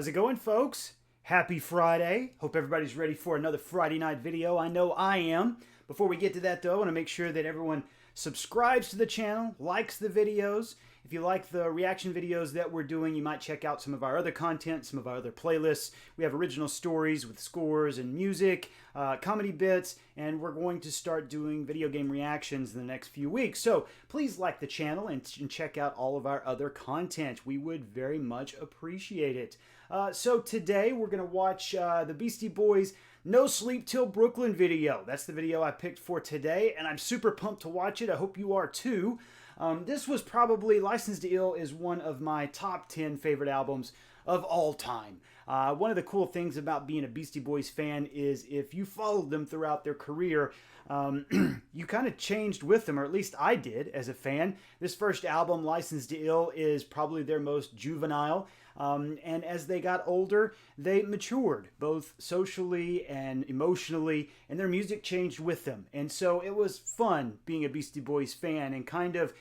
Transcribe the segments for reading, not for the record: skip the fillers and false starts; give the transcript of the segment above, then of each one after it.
How's it going, folks? Happy Friday. Hope everybody's ready for another Friday night video. I know I am. Before we get to that, though, I want to make sure that everyone subscribes to the channel, likes the videos. If you like the reaction videos that we're doing, you might check out some of our other content, some of our other playlists. We have original stories with scores and music, comedy bits, and we're going to start doing video game reactions in the next few weeks. So please like the channel and check out all of our other content. We would very much appreciate it. So today we're going to watch the Beastie Boys' No Sleep Till Brooklyn video. That's the video I picked for today, and I'm super pumped to watch it. I hope you are too. This was probably, Licensed to Ill is one of my top 10 favorite albums of all time. One of the cool things about being a Beastie Boys fan is if you followed them throughout their career, you kind of changed with them, or at least I did as a fan. This first album, Licensed to Ill, is probably their most juvenile. And as they got older, they matured, both socially and emotionally, and their music changed with them. And so it was fun being a Beastie Boys fan and kind of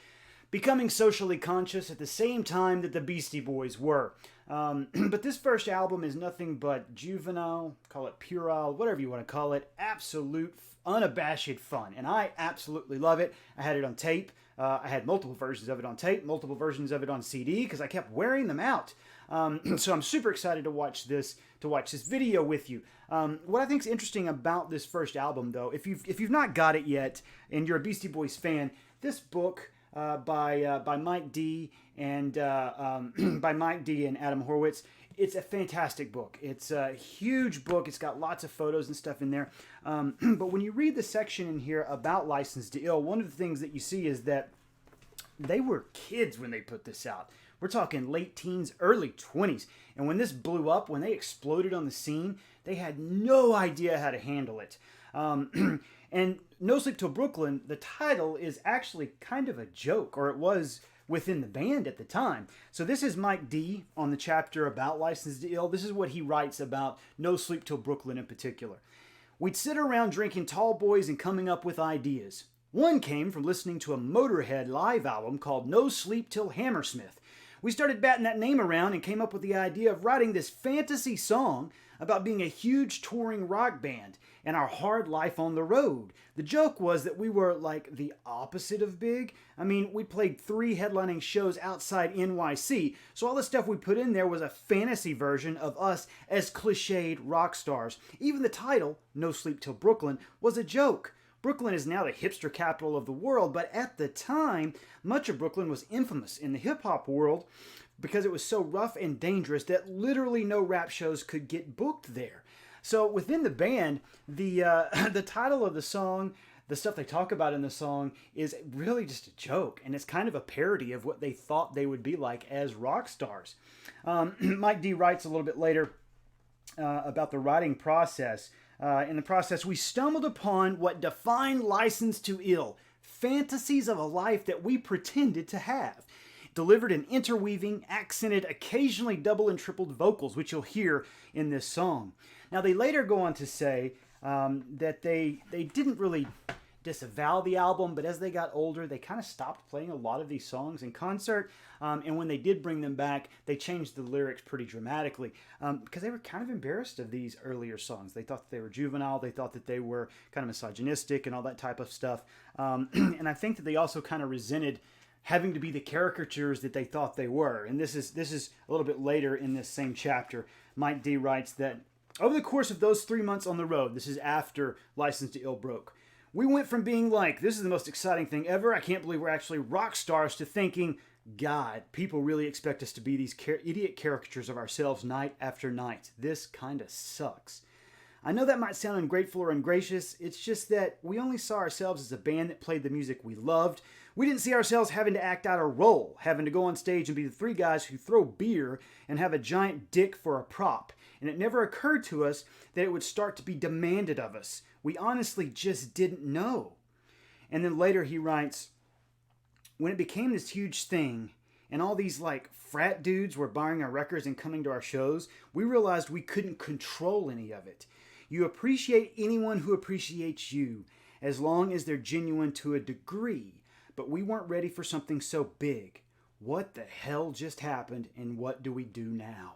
becoming socially conscious at the same time that the Beastie Boys were. But this first album is nothing but juvenile, call it puerile, whatever you want to call it, absolute, unabashed fun. And I absolutely love it. I had it on tape. I had multiple versions of it on tape, multiple versions of it on CD, because I kept wearing them out. So I'm super excited to watch this video with you. What I think is interesting about this first album, though, if you've not got it yet and you're a Beastie Boys fan, this book by Mike D and by Mike D and Adam Horowitz, it's a fantastic book. It's a huge book. It's got lots of photos and stuff in there. But when you read the section in here about Licensed to Ill, one of the things that you see is that they were kids when they put this out. We're talking late teens, early 20s. And when this blew up, when they exploded on the scene, they had no idea how to handle it. And No Sleep Till Brooklyn, the title is actually kind of a joke, or it was within the band at the time. So this is Mike D on the chapter about Licensed to Ill. This is what he writes about No Sleep Till Brooklyn in particular. We'd sit around drinking tall boys and coming up with ideas. One came from listening to a Motorhead live album called No Sleep Till Hammersmith. We started batting that name around and came up with the idea of writing this fantasy song about being a huge touring rock band and our hard life on the road. The joke was that we were like the opposite of big. I mean, we played 3 headlining shows outside NYC, so all the stuff we put in there was a fantasy version of us as cliched rock stars. Even the title, No Sleep Till Brooklyn, was a joke. Brooklyn is now the hipster capital of the world, but at the time, much of Brooklyn was infamous in the hip-hop world because it was so rough and dangerous that literally no rap shows could get booked there. So within the band, the title of the song, the stuff they talk about in the song, is really just a joke, and it's kind of a parody of what they thought they would be like as rock stars. Mike D writes a little bit later about the writing process. In the process, we stumbled upon what defined Licensed to Ill, fantasies of a life that we pretended to have, delivered in interweaving, accented, occasionally double and tripled vocals, which you'll hear in this song. Now, they later go on to say that they didn't really disavow the album, but as they got older, they kind of stopped playing a lot of these songs in concert, and when they did bring them back, they changed the lyrics pretty dramatically, because they were kind of embarrassed of these earlier songs. They thought that they were juvenile, they thought that they were kind of misogynistic and all that type of stuff, and I think that they also kind of resented having to be the caricatures that they thought they were. And this is a little bit later in this same chapter. Mike D writes that over the course of those 3 months on the road, this is after Licensed to Ill broke, we went from being like, this is the most exciting thing ever, I can't believe we're actually rock stars, to thinking, God, people really expect us to be these idiot caricatures of ourselves night after night. This kind of sucks. I know that might sound ungrateful or ungracious. It's just that we only saw ourselves as a band that played the music we loved. We didn't see ourselves having to act out a role, having to go on stage and be the 3 guys who throw beer and have a giant dick for a prop. And it never occurred to us that it would start to be demanded of us. We honestly just didn't know. And then later he writes, when it became this huge thing, and all these like frat dudes were buying our records and coming to our shows, we realized we couldn't control any of it. You appreciate anyone who appreciates you, as long as they're genuine to a degree, but we weren't ready for something so big. what the hell just happened and what do we do now?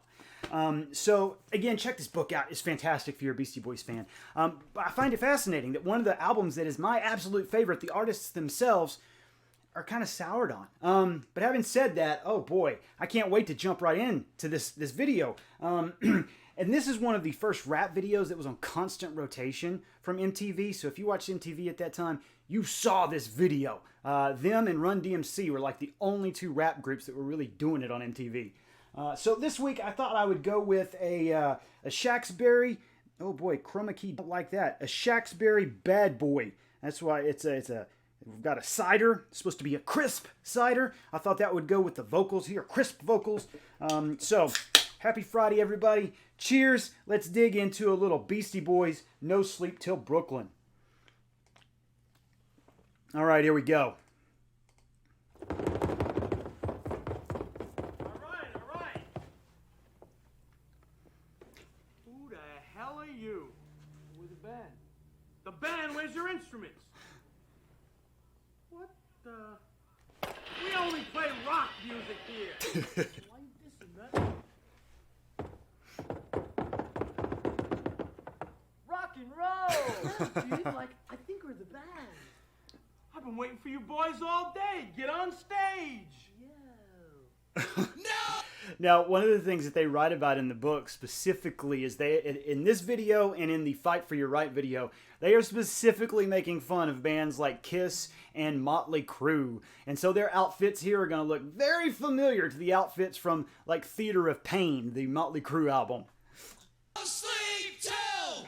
So again, check this book out. It's fantastic if you're a Beastie Boys fan. I find it fascinating that one of the albums that is my absolute favorite, the artists themselves are kind of soured on. But having said that, oh boy, I can't wait to jump right into this video. And this is one of the first rap videos that was on constant rotation from MTV. So if you watched MTV at that time, you saw this video. Them and Run DMC were like the only two rap groups that were really doing it on MTV. So this week I thought I would go with a Shacksbury. Oh boy, chroma key don't like that. A Shacksbury Bad Boy. That's why we've got a cider. It's supposed to be a crisp cider. I thought that would go with the vocals here, crisp vocals. So happy Friday, everybody. Cheers. Let's dig into a little Beastie Boys, No Sleep Till Brooklyn. All right, here we go. The band, where's your instruments? What the? We only play rock music here. Why you dissing, man? Rock and roll! Dude, like, I think we're the band. I've been waiting for you boys all day. Get on stage. No! Now, one of the things that they write about in the book specifically is in this video and in the Fight for Your Right video, they are specifically making fun of bands like Kiss and Motley Crue. And so their outfits here are going to look very familiar to the outfits from like Theater of Pain, the Motley Crue album. Sleep till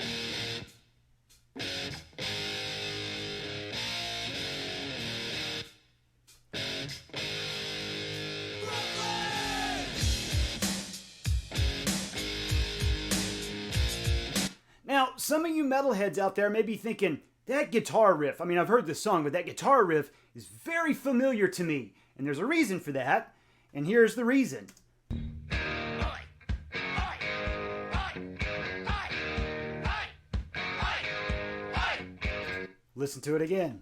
Now, some of you metalheads out there may be thinking, that guitar riff, I mean, I've heard this song, but that guitar riff is very familiar to me. And there's a reason for that. And here's the reason. Listen to it again.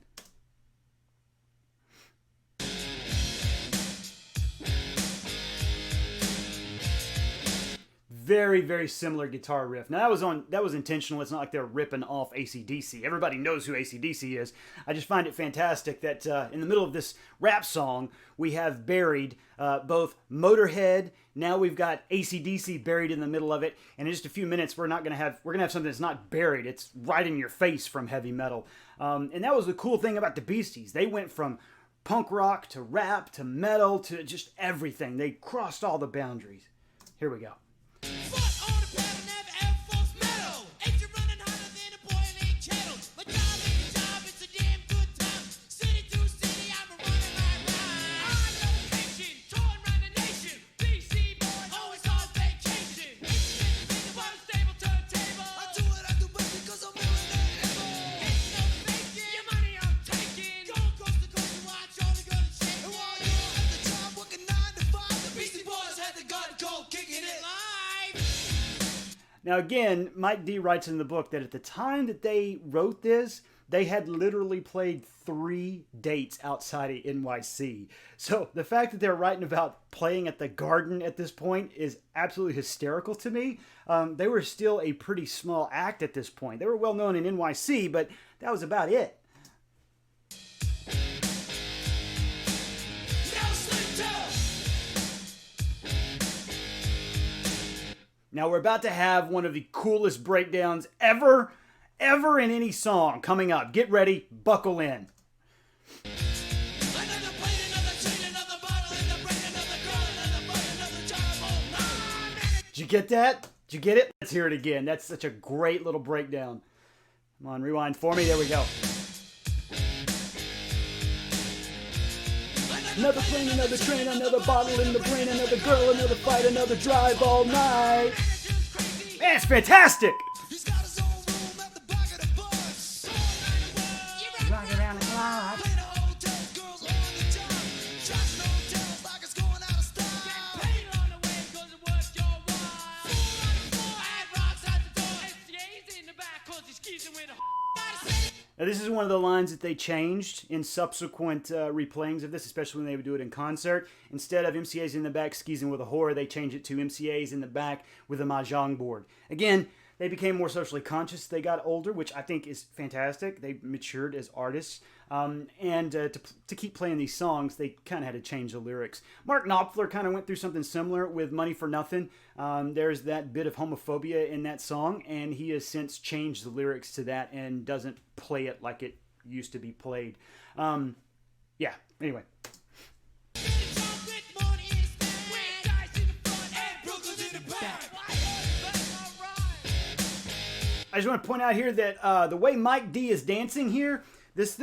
Very, very similar guitar riff. Now that was intentional. It's not like they're ripping off AC/DC. Everybody knows who AC/DC is. I just find it fantastic that in the middle of this rap song, we have buried both Motorhead. Now we've got AC/DC buried in the middle of it. And in just a few minutes, we're gonna have something that's not buried. It's right in your face from heavy metal. And that was the cool thing about the Beasties. They went from punk rock to rap to metal to just everything. They crossed all the boundaries. Here we go. Now again, Mike D writes in the book that at the time that they wrote this, they had literally played 3 dates outside of NYC. So the fact that they're writing about playing at the Garden at this point is absolutely hysterical to me. They were still a pretty small act at this point. They were well known in NYC, but that was about it. Now we're about to have one of the coolest breakdowns ever in any song coming up. Get ready, buckle in. Did you get that? Did you get it? Let's hear it again. That's such a great little breakdown. Come on, rewind for me. There we go. Another plane, another train, another bottle in the brain, another girl, another fight, another drive all night. Man, it's fantastic! Rock around the clock. Now, this is one of the lines that they changed in subsequent replayings of this, especially when they would do it in concert. Instead of MCA's in the back skeezing with a whore, they changed it to MCA's in the back with a mahjong board. Again, they became more socially conscious as they got older, which I think is fantastic. They matured as artists. To keep playing these songs, they kind of had to change the lyrics. Mark Knopfler kind of went through something similar with Money for Nothing. There's that bit of homophobia in that song, and he has since changed the lyrics to that and doesn't play it like it used to be played. Yeah, anyway. I just want to point out here that the way Mike D is dancing here, this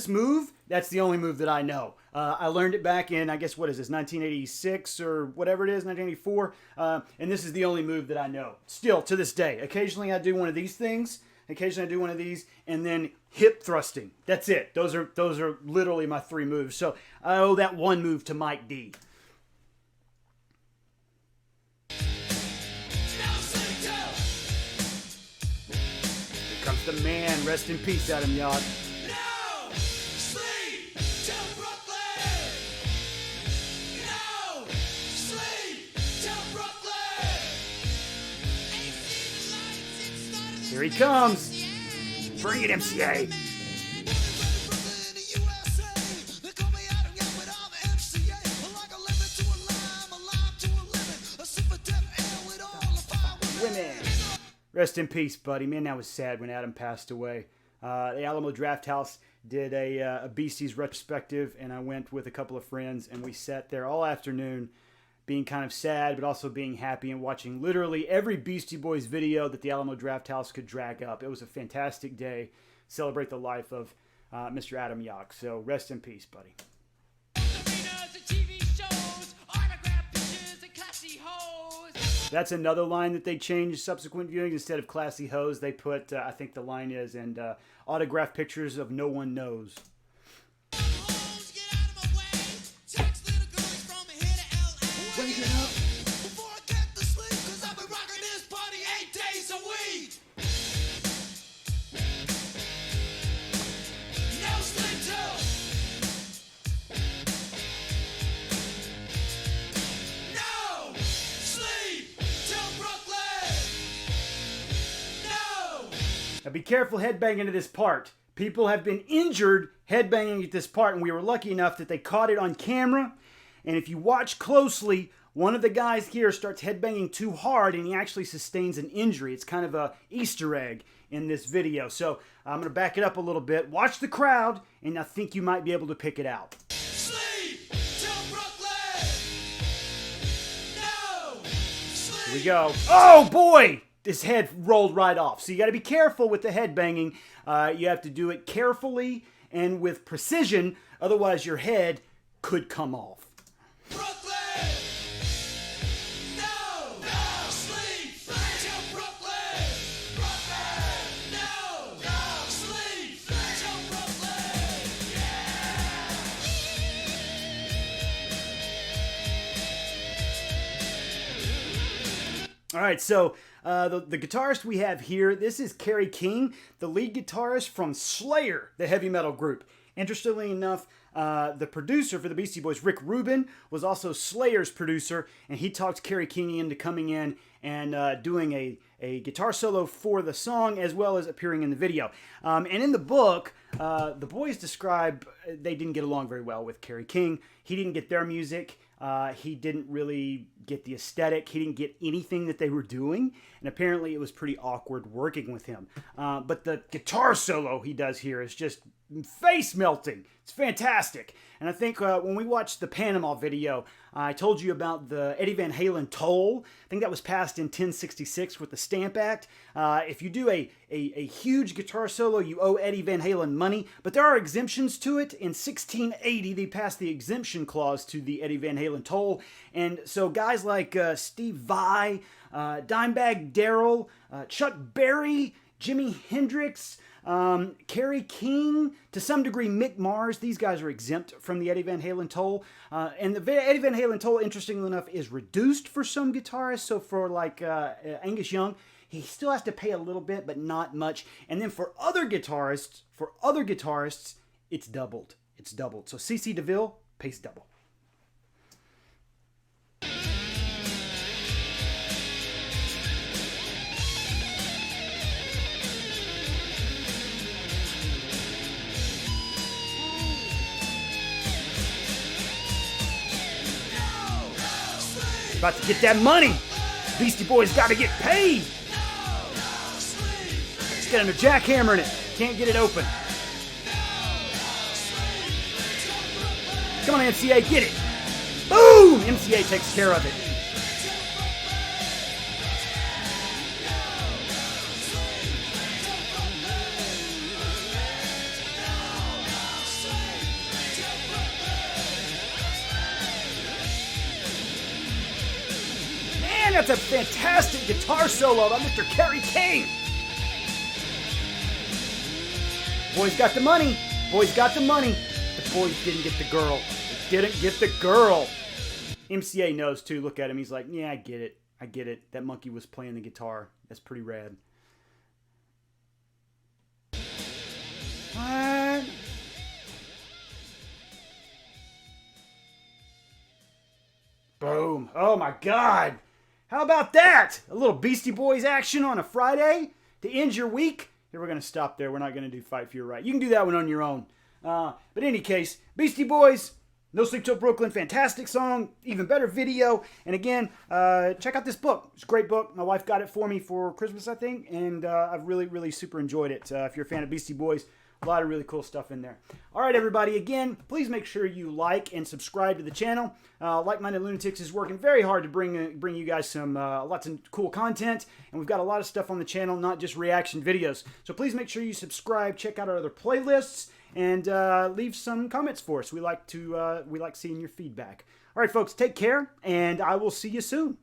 move, that's the only move that I know. I learned it back in, I guess, what is this, 1986 or whatever it is, 1984. And this is the only move that I know. Still, to this day. Occasionally I do one of these things. Occasionally I do one of these. And then hip thrusting. That's it. Those are literally my 3 moves. So I owe that one move to Mike D. Here comes the man. Rest in peace, Adam Yauch. Here he comes. Bring it, MCA. Women. Rest in peace, buddy. Man, that was sad when Adam passed away. The Alamo Draft House did a Beasties retrospective, and I went with a couple of friends, and we sat there all afternoon being kind of sad, but also being happy and watching literally every Beastie Boys video that the Alamo Draft House could drag up. It was a fantastic day. Celebrate the life of Mr. Adam Yauch. So rest in peace, buddy. That's another line that they changed subsequent viewings. Instead of classy hoes, they put, I think the line is, and autographed pictures of no one knows. Now be careful headbanging to this part. People have been injured headbanging at this part, and we were lucky enough that they caught it on camera. And if you watch closely, one of the guys here starts headbanging too hard, and he actually sustains an injury. It's kind of a Easter egg in this video. So I'm going to back it up a little bit. Watch the crowd, and I think you might be able to pick it out. Here we go. Oh, boy! His head rolled right off. So you got to be careful with the headbanging. You have to do it carefully and with precision. Otherwise, your head could come off. Brooklyn! No! No! Sleep! Till Brooklyn! Brooklyn! No! No! Sleep! Till Brooklyn! Yeah! All right, so the guitarist we have here, this is Kerry King, the lead guitarist from Slayer, the heavy metal group. Interestingly enough, the producer for the Beastie Boys, Rick Rubin, was also Slayer's producer, and he talked Kerry King into coming in and doing a guitar solo for the song, as well as appearing in the video. And in the book, the boys describe they didn't get along very well with Kerry King. He didn't get their music. He didn't really get the aesthetic. He didn't get anything that they were doing. And apparently it was pretty awkward working with him. But the guitar solo he does here is just face melting. It's fantastic. And I think when we watched the Panama video, I told you about the Eddie Van Halen toll. I think that was passed in 1066 with the Stamp Act. If you do a huge guitar solo, you owe Eddie Van Halen money. But there are exemptions to it. In 1680, they passed the exemption clause to the Eddie Van Halen toll. And so guys like Steve Vai, Dimebag Darrell, Chuck Berry, Jimi Hendrix, Kerry King, to some degree Mick Mars, these guys are exempt from the Eddie Van Halen toll. And the Eddie Van Halen toll, interestingly enough, is reduced for some guitarists. So for like Angus Young, He still has to pay a little bit, but not much. And then for other guitarists, it's doubled. It's doubled. So CC DeVille pays double. About to get that money. Beastie Boys got to get paid. Let's get him a jackhammer in it. Can't get it open. Come on, MCA, get it. Boom! MCA takes care of it. Man, that's a fantastic guitar solo by Mr. Kerry King. Boys got the money. Boys got the money. The boys didn't get the girl. They didn't get the girl. MCA knows too. Look at him. He's like, yeah, I get it. I get it. That monkey was playing the guitar. That's pretty rad. What? Boom. Oh my God. How about that? A little Beastie Boys action on a Friday to end your week. Here, we're going to stop there. We're not going to do Fight for Your Right. You can do that one on your own. But in any case, Beastie Boys, No Sleep Till Brooklyn, fantastic song, even better video. And again, check out this book. It's a great book. My wife got it for me for Christmas, I think, and I've really, really super enjoyed it. If you're a fan of Beastie Boys, a lot of really cool stuff in there. All right, everybody, again, please make sure you like and subscribe to the channel. Like-Minded Lunatics is working very hard to bring you guys some lots of cool content, and we've got a lot of stuff on the channel, not just reaction videos. So please make sure you subscribe, check out our other playlists, and leave some comments for us. We like seeing your feedback. All right, folks, take care, and I will see you soon.